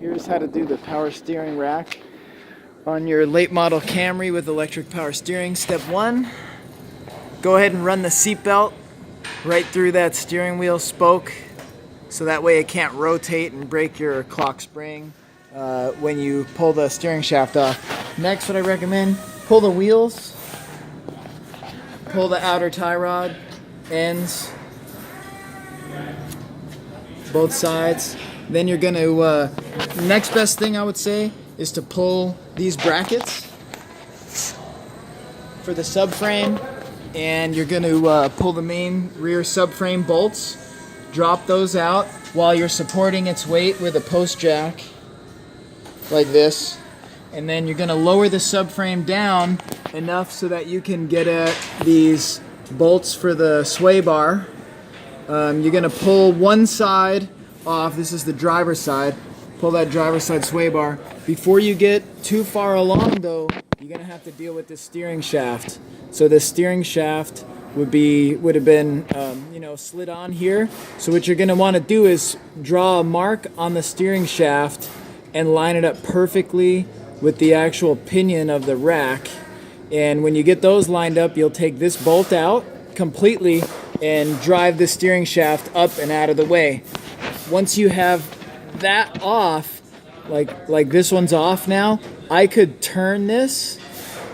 Here's how to do the power steering rack on your late model Camry with electric power steering. Step 1, go ahead and run the seatbelt right through that steering wheel spoke so that way it can't rotate and break your clock spring when you pull the steering shaft off. Next, what I recommend, pull the wheels, pull the outer tie rod ends, both sides. Then you're going to, next best thing I would say is to pull these brackets for the subframe, and you're going to pull the main rear subframe bolts, drop those out while you're supporting its weight with a post jack like this, and then you're going to lower the subframe down enough so that you can get at these bolts for the sway bar. You're going to pull one side off. This is the driver's side. Pull that driver's side sway bar. Before you get too far along though, you're going to have to deal with the steering shaft. So the steering shaft would have been slid on here. So what you're going to want to do is draw a mark on the steering shaft and line it up perfectly with the actual pinion of the rack. And when you get those lined up, you'll take this bolt out completely and drive the steering shaft up and out of the way. Once you have that off, like this one's off now, I could turn this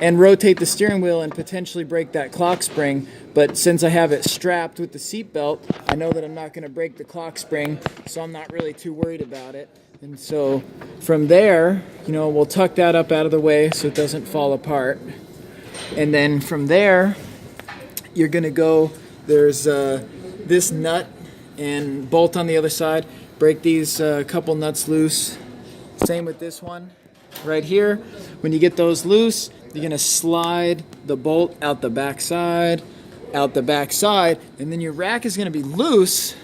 and rotate the steering wheel and potentially break that clock spring. But since I have it strapped with the seat belt, I know that I'm not going to break the clock spring, so I'm not really too worried about it. And so from there, we'll tuck that up out of the way so it doesn't fall apart. And then from there, you're going to go, there's this nut and bolt on the other side. Break these couple nuts loose. Same with this one right here. When you get those loose, you're going to slide the bolt out the back side, and then your rack is going to be loose,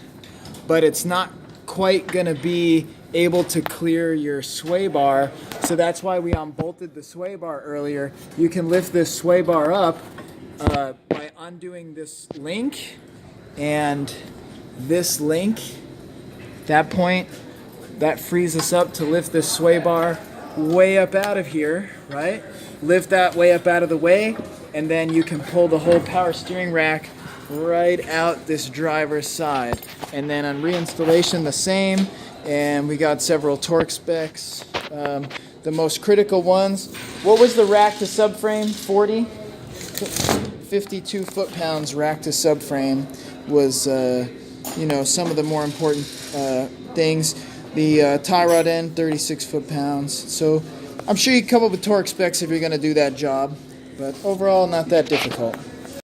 but it's not quite going to be able to clear your sway bar. So that's why we unbolted the sway bar earlier. You can lift this sway bar up by undoing this link and this link. At that point, that frees us up to lift this sway bar way up out of here, right? Lift that way up out of the way, and then you can pull the whole power steering rack right out this driver's side. And then on reinstallation, the same. And we got several torque specs. The most critical ones. What was the rack to subframe? 40? 52 foot-pounds rack to subframe was, some of the more important things. The tie rod end, 36 foot-pounds. So I'm sure you can come up with torque specs if you're going to do that job. But overall, not that difficult.